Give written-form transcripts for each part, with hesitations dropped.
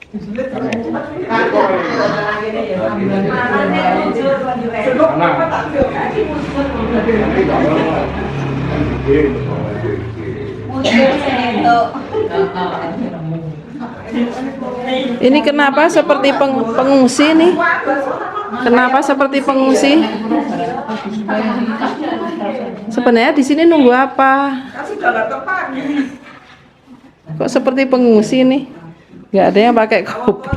Ini kenapa seperti pengungsi nih? Kenapa seperti pengungsi? Sebenarnya di sini nunggu apa? Kok seperti pengungsi nih? Nggak ada yang pakai kopi.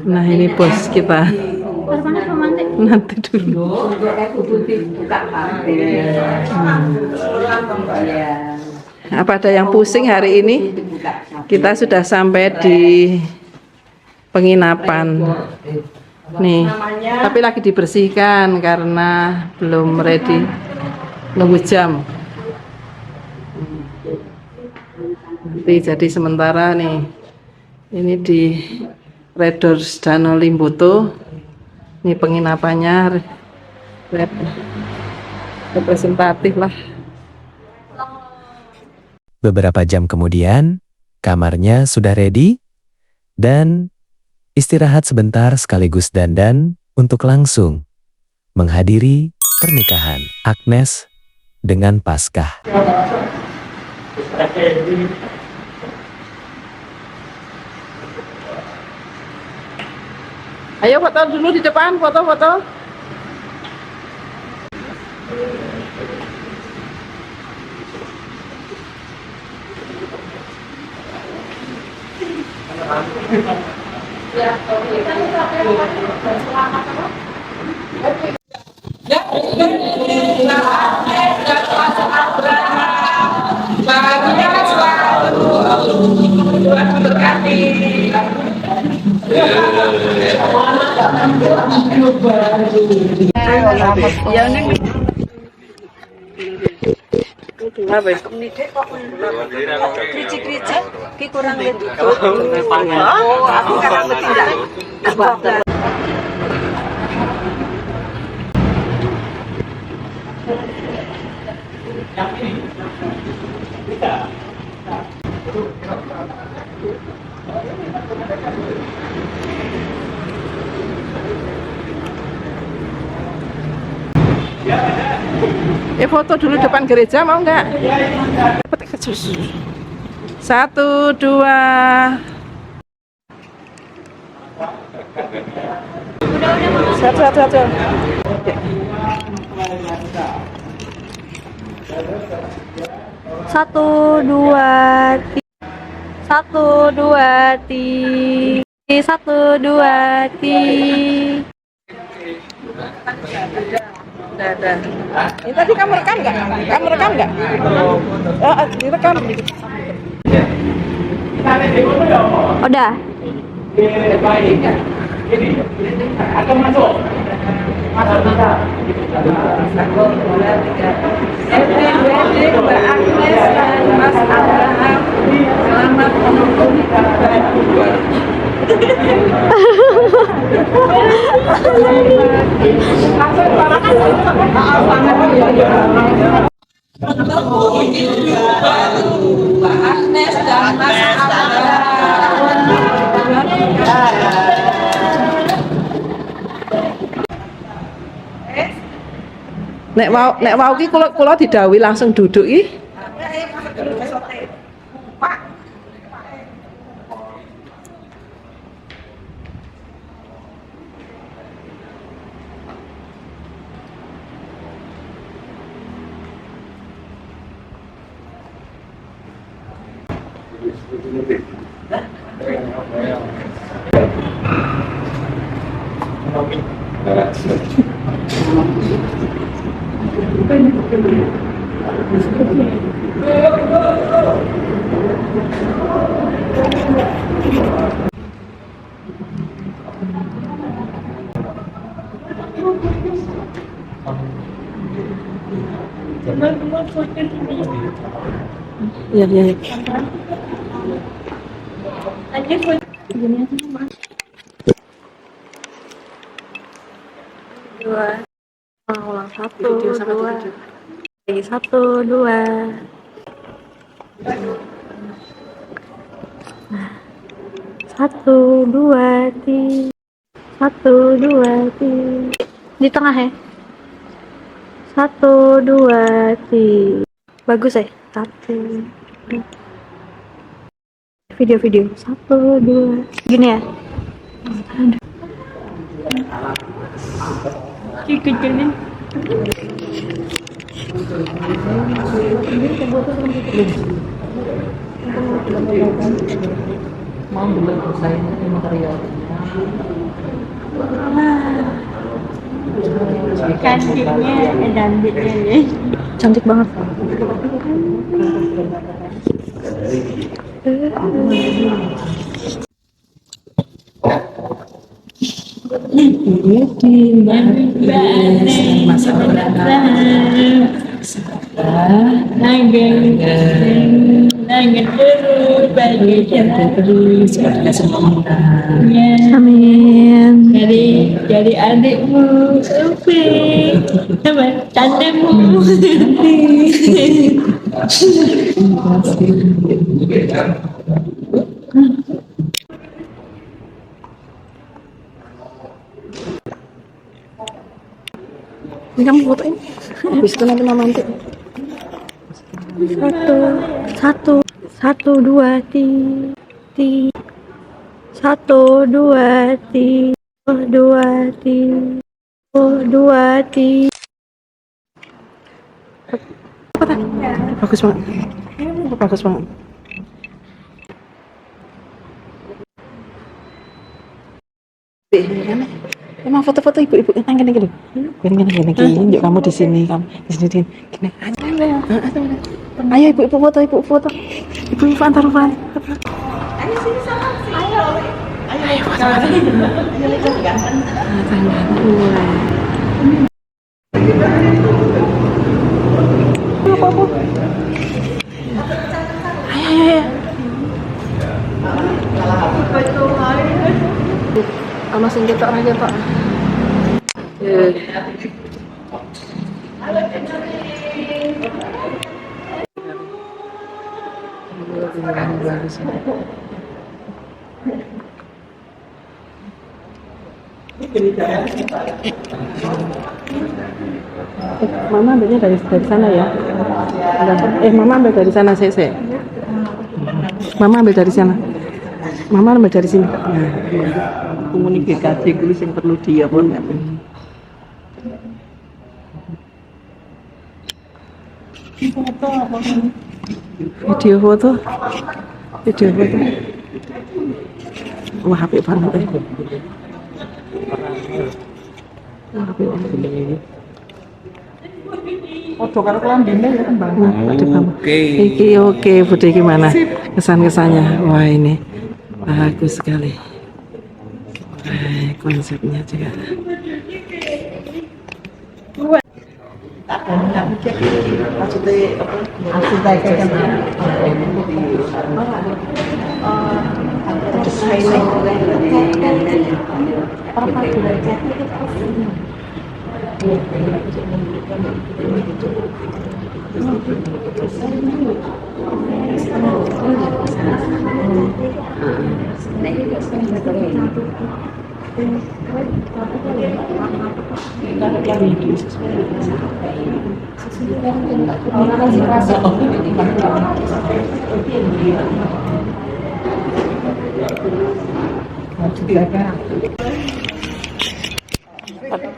Nah ini bos kita. Nanti dulu. Apa ada yang pusing hari ini? Kita sudah sampai di penginapan. Nih, tapi lagi dibersihkan karena belum ready. Nunggu jam. Nanti jadi sementara nih. Ini di Redors Danau Limboto. Ini penginapannya representatif lah. Beberapa jam kemudian, kamarnya sudah ready dan istirahat sebentar sekaligus dandan untuk langsung menghadiri pernikahan Agnes dengan Paskah. Ayo foto dulu di depan, foto-foto. Foto dulu depan gereja mau nggak? 1, 2. Satu. 1, 2, 3. 1, 2, 3. 1, 2, 3. Udah. Ini tadi kamu rekam nggak? Direkam. Udah. Mbak Agnes dan Mas Abraham, selamat menunggu. Nek mau ki kula didhawuhi langsung duduk iki. Iya. Ulang 1, 2. Satu, dua. Satu, dua, tiga. Satu, dua, tiga. Di tengah ya. Satu, dua, tiga. Bagus ya. Satu. Video. Satu, dua. Gini ya. Kecilin. Mau beli desain material. Cantiknya, danditnya nih. Cantik banget. Amin. Jadi adikmu, Upi, sama tandemu. Ini kamu fotoin. Habis itu nanti mama nanti. Satu, dua, tiga. Satu, dua, tiga. Dua, tiga. Bagus banget. Bagus banget. Emang foto-foto ibu-ibu yang gini. Gini. Yuk kamu di sini, di sini. Gini. Ayo ibu-ibu foto. Ibu-ibu antar. Ayo sini sama. Ayo foto. Apa? Ayo. Sama sing ketok aja, Pak. Mama ambilnya dari sana ya. Mama ambil dari sana sih. Mama ambil dari sana. Mama ambil dari sini. Komunikasi kuwi sing perlu dia pun. Video foto. Wah, apik banget. Ojo karo klambine ya kembang. Oke, Budi gimana? Kesan-kesannya? Wah, ini bagus sekali. Konsepnya juga.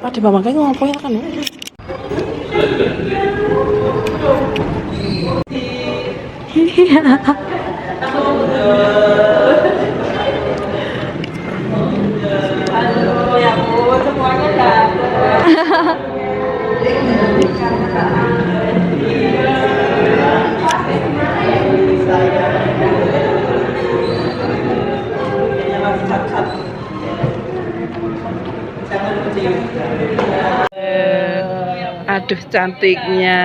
Pak, di bawah kayak ngomongin kan ya? Aduh, cantiknya.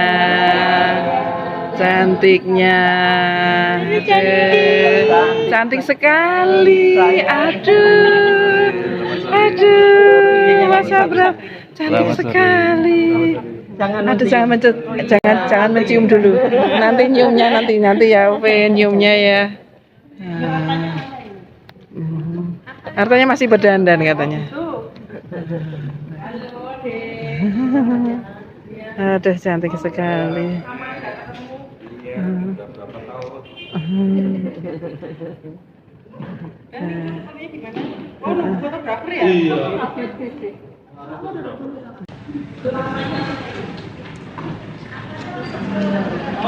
Cantik sekali. Aduh, Mas Abram, cantik sekali. Aduh, jangan mencut, jangan mencium dulu. Nanti nyiumnya nanti ya, Ope, nyiumnya ya. Artinya masih berdandan katanya. Aduh, cantik sekali.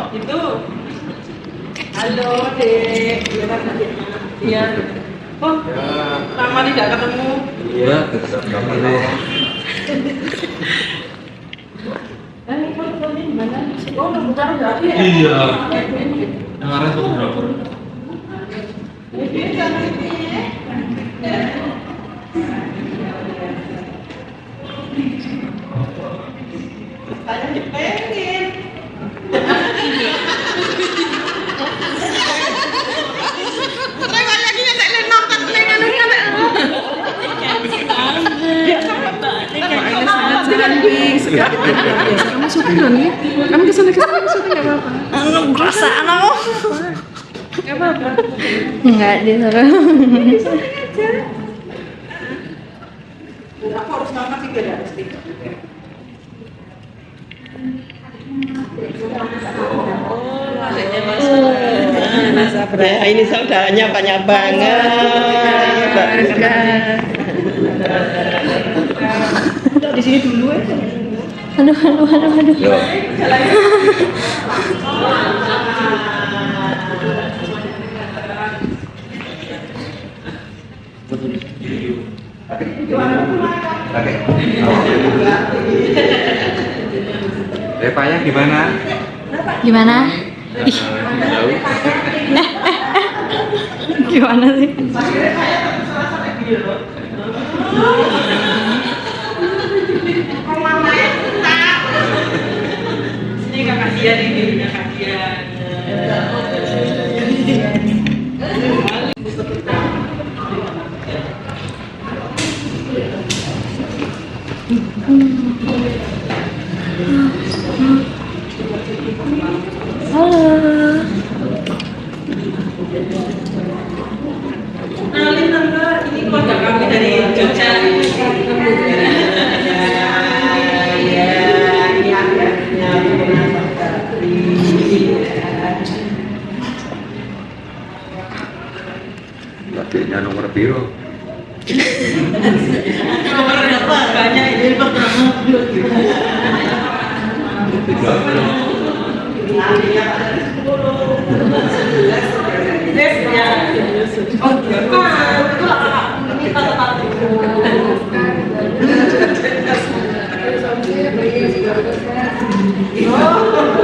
Itu. Halo, Dek. Iya. Oh, lama tidak ketemu. Iya, ketemu. Iya. Yang arah fotografer. Kamu syukuran nih. Kamu kesana syuting nggak apa-apa. Perasaan aku. Nggak apa-apa. Enggak disuruh. Aku harus makan sih gak ada stiker. Ya, ini saudaranya banyak banget. Di sini dulu ya. Aduh. Revanya gimana? Gimana? Ih. Gimana sih? Sini kakak Dian ini, kakak Dian. Halo. Kenalin tante, ini keluarga kami dari Jogja. Adiknya nomor biru. Nomor berapa? Banyak ini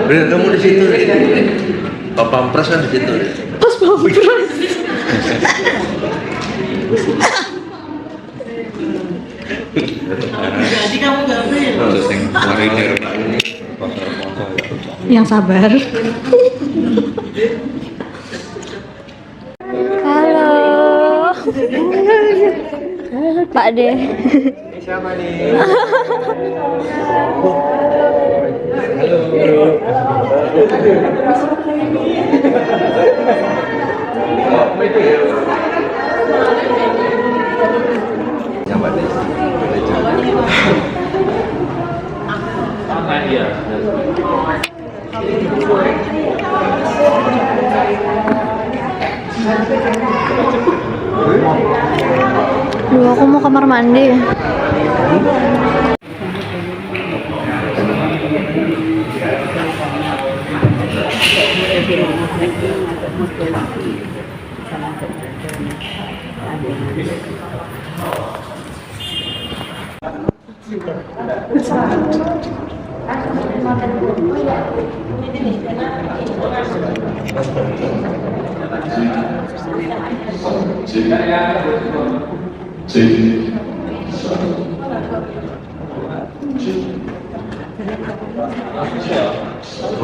Bener kamu di situ. Pak Pampres kan di situ. Pas pampres. Jadi kamu gak beli. Terus yang marinir ini pasar motor ya. Yang sabar. Halo. Pak De. Siapa nih? Siapa nih? Duh, aku mau kamar mandi.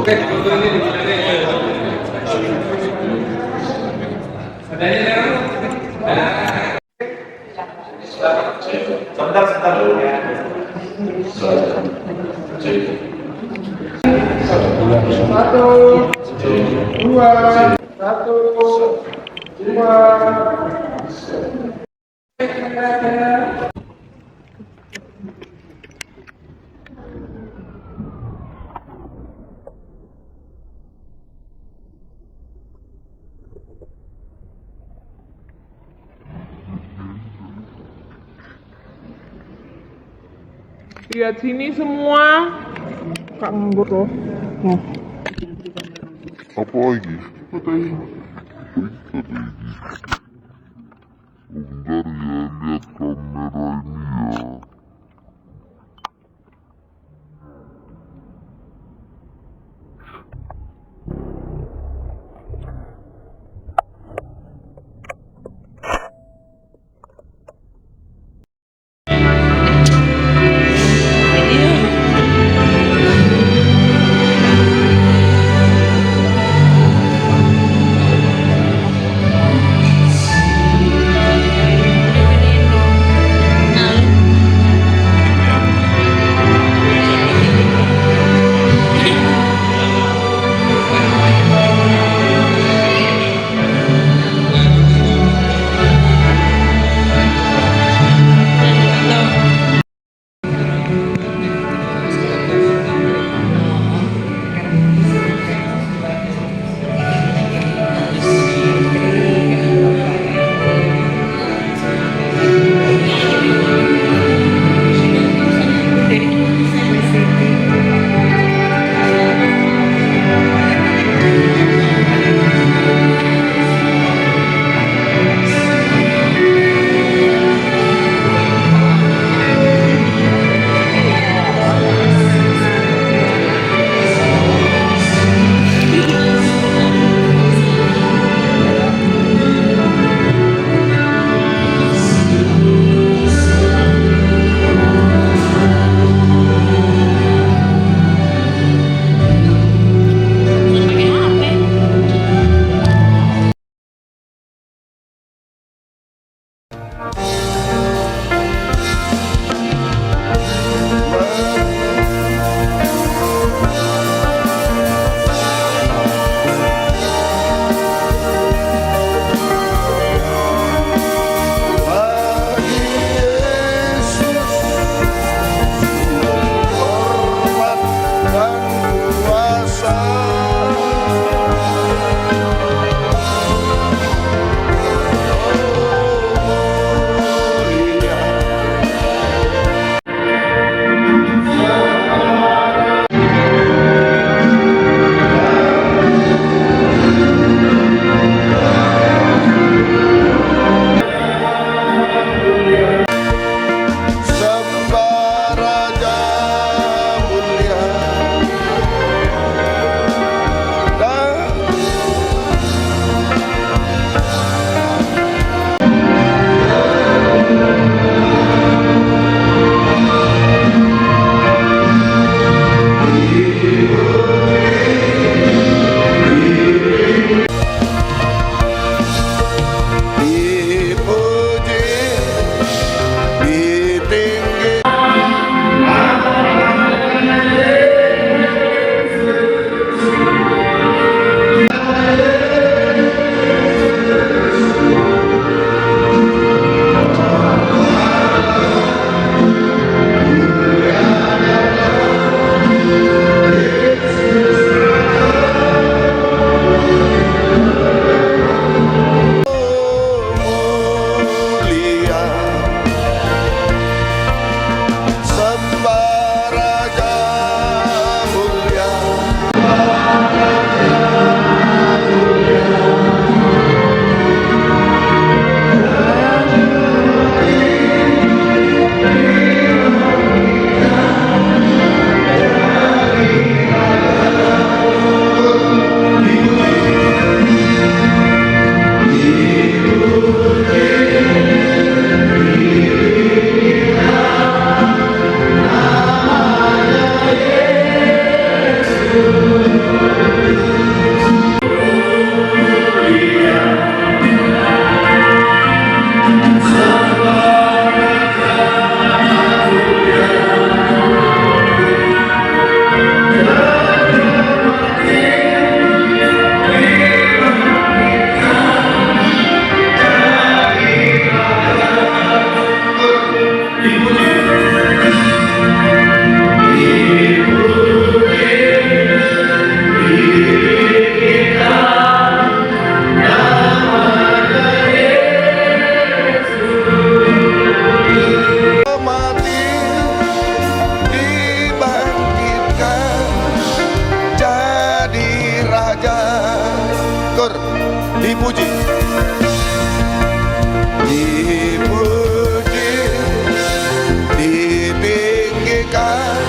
Oke. Sebentar dulu ya. Lihat sini semua. Kak nganggur loh. Nah, Apa lagi? Kata ini. Oh, bentar ya, lihat kamera ini ya. dipuji, dipuji, ditinggikan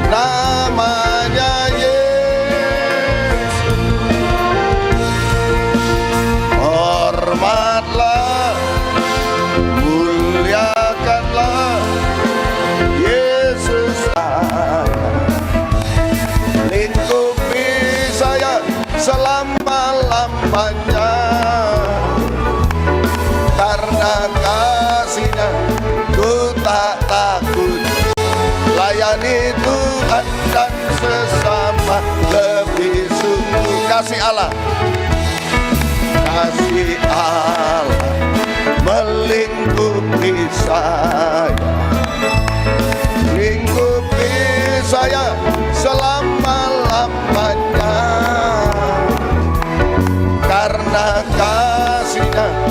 namanya Yesus. Hormatlah, muliakanlah Yesus saya. Lingkupi saya selama-lamanya, karena kasih-Nya ku tak takut. Layani Tuhan dan sesama, lebih sungguh kasih Allah. Kasih Allah melingkupi saya, lingkupi saya selama-lamanya, karena kasih-Nya.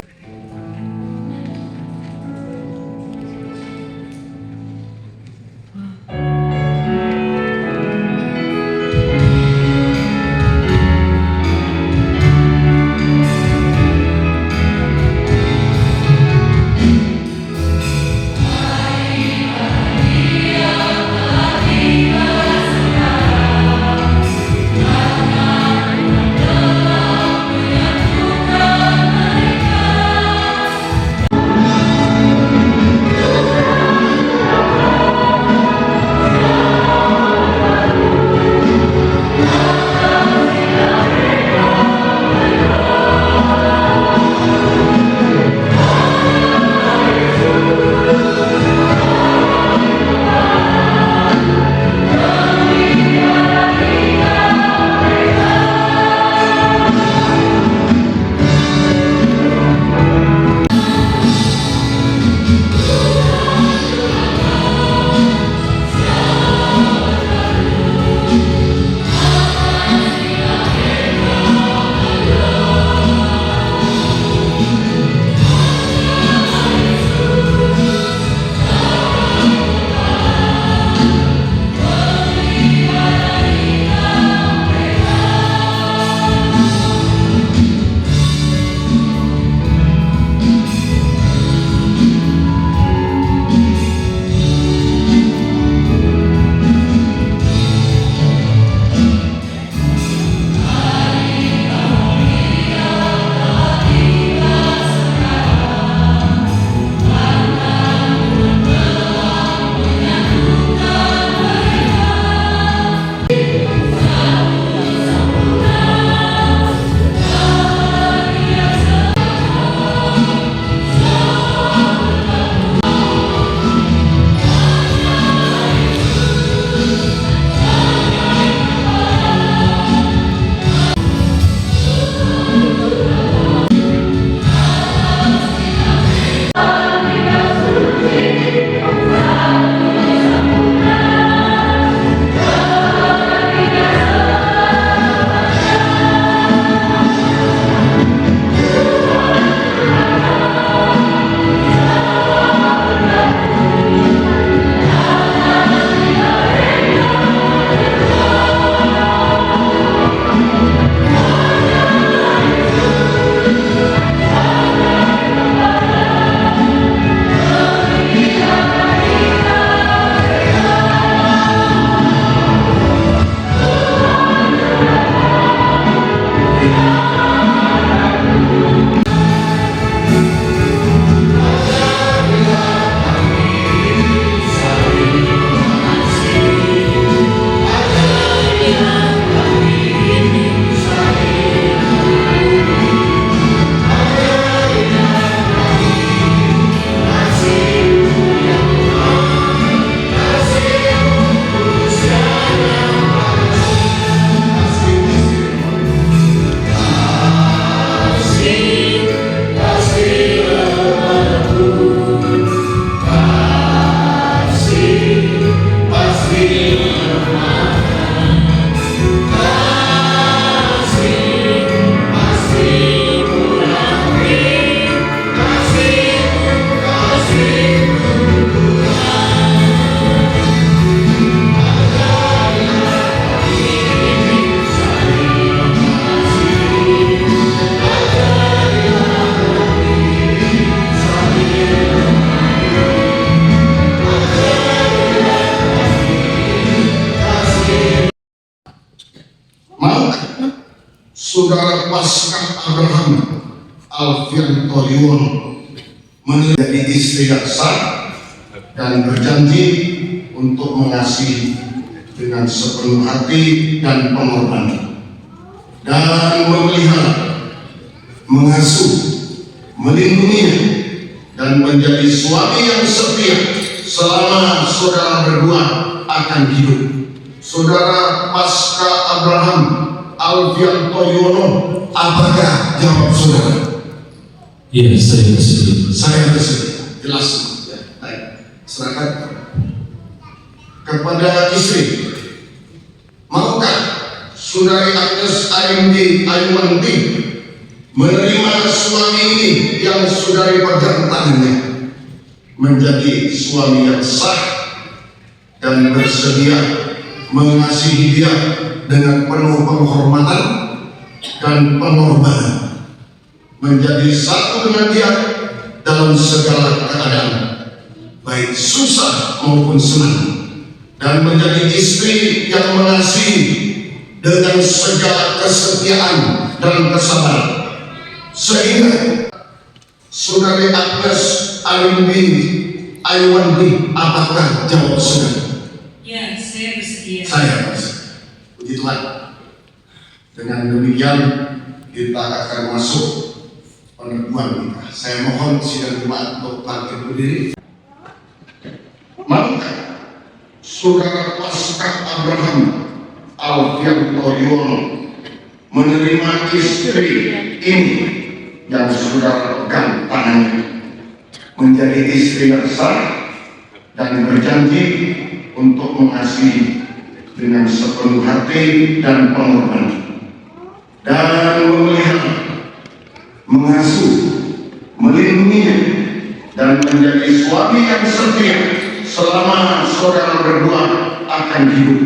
Saudara Paskah Abraham Alfian Toriono menjadi istri yang sah dan berjanji untuk mengasihi dengan sepenuh hati dan pengorbanan, dan memelihara, mengasuh, melindunginya, dan menjadi suami yang setia selama saudara berdua akan hidup. Saudara Paskah Abraham Alfian Toriono, apakah jawab saudara? Iya, saya bersedia. Saya bersedia. Jelas. Ya, baik. Serahkan kepada istri. Maukah saudari Agnes Arimdi Ayuwanti menerima suami ini yang saudari pegang tangannya menjadi suami yang sah dan bersedia mengasihi dia dengan penuh penghormatan dan pengorbanan, menjadi satu dengan dia dalam segala keadaan, baik susah maupun senang, dan menjadi istri yang mengasihi dengan segala kesetiaan dan kesabaran, sehingga saudari Agnes Arimdi Ayuwanti, apakah jawab saudara? Ya, saya bersedia. Saya bersedia. Puji Tuhan. Dengan demikian kita akan masuk peneguhan kita. Saya mohon sidang jemaat untuk bangkit berdiri. Maka saudara Paskah Abraham Alfian Toriono menerima istri ini yang saudara pegang tangannya menjadi istri yang sah dan berjanji untuk mengasihi dengan sepenuh hati dan pengorbanan, dan memelihara, mengasuh, melindunginya, dan menjadi suami yang setia selama saudara berdua akan hidup.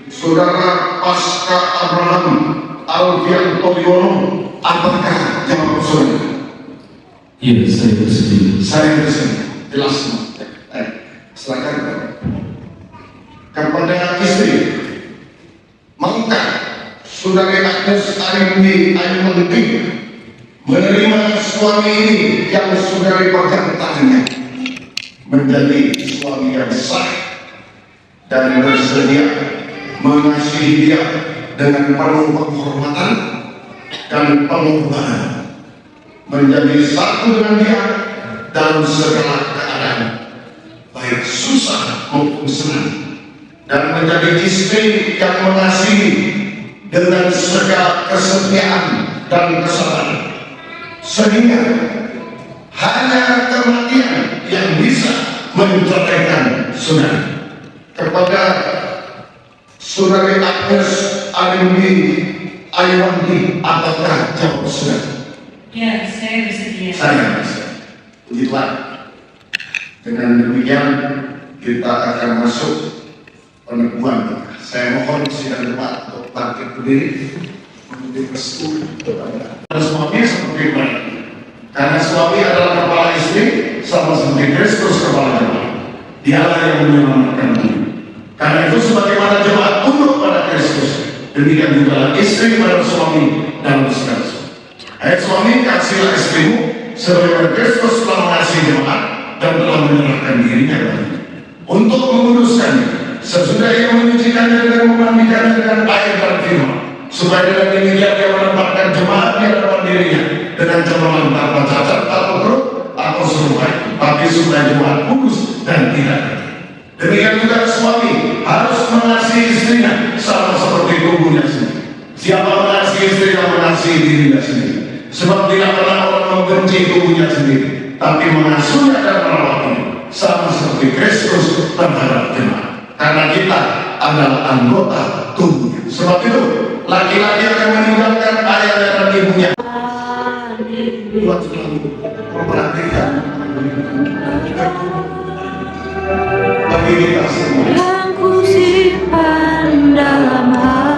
Saudara Paskah Abraham Alfian Toriono, apakah jawab saudara? Iya, saya bersedia. Saya bersedia. Jelas. Silakan kepada istri. Maukah saudari Agnes Arimdi Ayuwanti menerima suami ini yang saudari pegang tangannya menjadi suami yang sah dan bersedia mengasihi dia dengan penuh penghormatan dan pengorbanan, menjadi satu dengan dia dalam segala keadaan, baik susah maupun senang, dan menjadi istri yang mengasihi dengan segala kesetiaan dan kesabaran, sehingga hanya kematian yang bisa menceraikan saudara. Kepada saudari Agnes Arimdi Ayuwanti, apakah jawab saudara? Ya, saya bersedia. Saya bersedia. Puji Tuhan. Dengan demikian kita akan masuk peneguhan kita. Saya mohon sidang jemaat untuk bangkit berdiri menjadi restu kepada suami seperti baik. Karena suami adalah kepala istri sama seperti Kristus kepala jemaat. Dialah yang menyelamatkan dunia. Karena itu sebagaimana jemaat tunduk pada Kristus, demikian juga istri pada suami dalam segala sesuatu. Hai suami, kasihlah istrimu sebagaimana Kristus telah mengasihi jemaat dan telah menyerahkan dirinya baginya untuk menguduskannya, sesudah ia menyucikannya dengan memandikannya dengan air dan firman, supaya dengan demikian ia menempatkan jemaat di hadapan dirinya dengan cemerlang tanpa cacat atau keruk atau serupai, tapi supaya jemaat kudus dan tidak kotor. Demikian juga suami harus mengasihi istrinya sama seperti tubuhnya sendiri. Siapa mengasihi istrinya mengasihi dirinya sendiri, sebab tidak pernah orang membenci tubuhnya sendiri, tapi mengasuhnya dan merawatnya sama seperti Kristus terhadap jemaat. Karena kita adalah anggota tubuhnya. Sebab itu laki-laki akan meninggalkan ayahnya dan ibunya. Buat selalu memperhatikan bagi kita semua. Yang ku simpan dalam hati.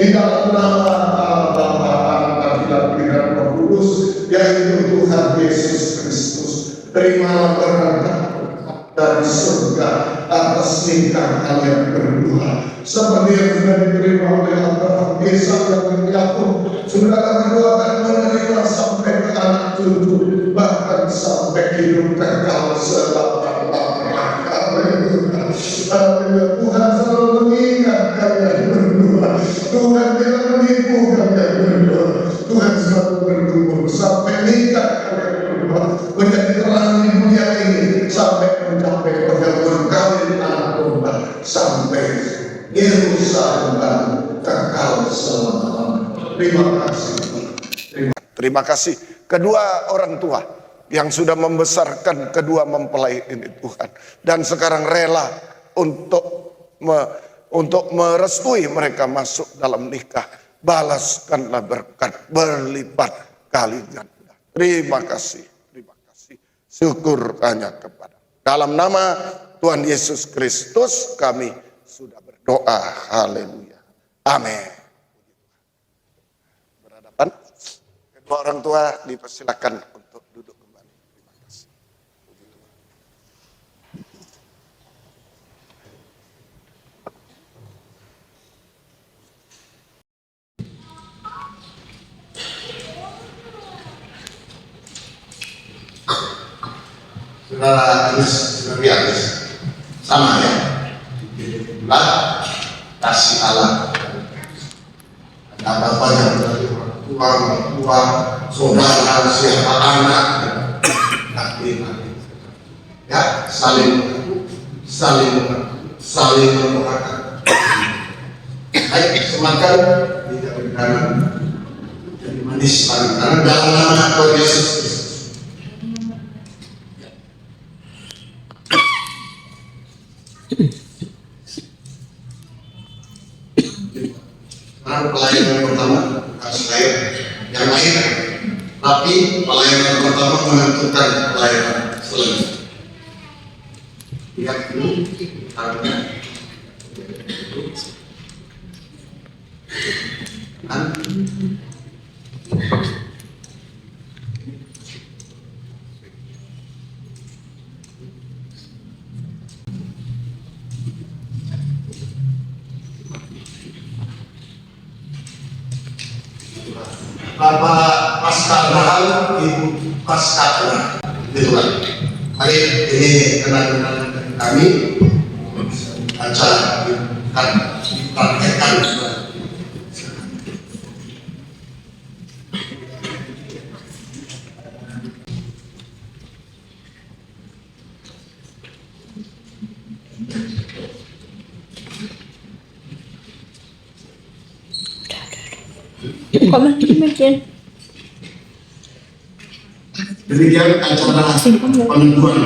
Di dalam nama Bapa, Anak, dan Roh Kudus, yaitu Tuhan Yesus Kristus, terimalah berkat dari surga atas nikah kalian berdua, seperti yang sudah diterima oleh Abraham, Ishak dan Yakub. Saudara berdua akan menerima sampai ke anak cucu, bahkan sampai hidup kekal selama-lamanya. Tuhan selalu mengingat kalian berdua. Tuhan tidak menipu kalian berdua. Tuhan selalu bertumbuh sampai nikah kalian berdua menjadi terang di dunia ini, sampai mencapai perjamuan kawin anak domba, sampai Yerusalem baru kekal selama-lamanya. Terima kasih. Terima kasih kedua orang tua yang sudah membesarkan kedua mempelai ini Tuhan, dan sekarang rela untuk merestui mereka masuk dalam nikah. Balaskanlah berkat berlipat kali ganda. Terima kasih, syukur hanya kepada dalam nama Tuhan Yesus Kristus kami sudah berdoa. Haleluya, amin. Berhadapan kedua orang tua dipersilakan untuk duduk kembali. Terima kasih. Saudara Agnes, sama ya, lah kasih Allah. Ada apa-apa yang dari orang tua, saudara, siapa anak, tapi ya saling mendoakan. Baik, semakan tidak berkenan jadi manis karena dalam nama Tuhan Yesus Kristus. Sekarang pelayanan pertama bukan saya yang lain, tapi pelayanan pertama menentukan pelayanan selanjutnya. Lihat dulu harusnya. Bapak Pasca Abraham, Ibu Pasca Abraham, Tuhan. Mari ini kenal-kenal kami baca dipraktekkan. Demikian acara penentuan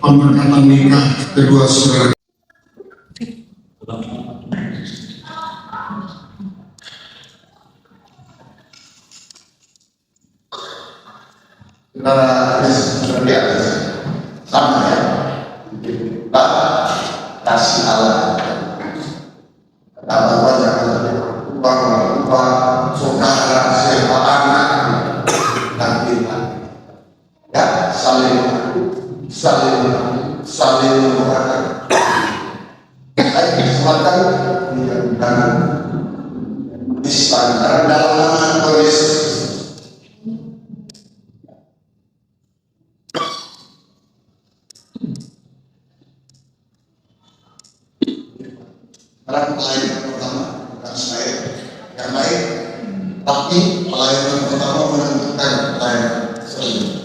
pemberkatan nikah kedua saudara. Sama ya, kasih Allah. Apa jangan lupa saudara, siapa anak, dan kita ya saling mendoakan. Kesempatan mudah-mudahan karena dalam nama Tuhan Yesus. Karena pelayanan pertama bukan saya yang lain, tapi pelayanan pertama menentukan pelayanan selanjutnya.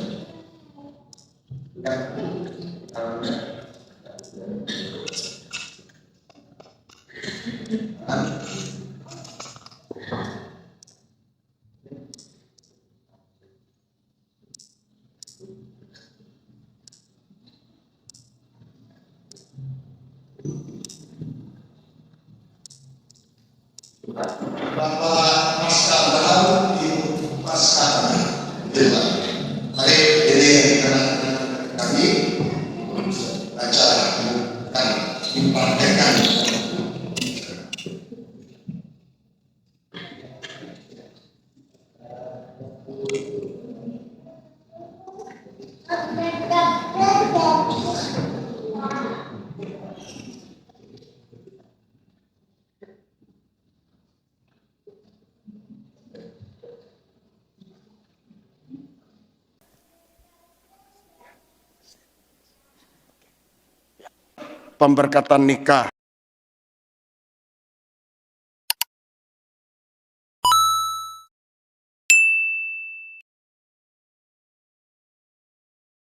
Bapak Pasca Abraham, pemberkatan nikah.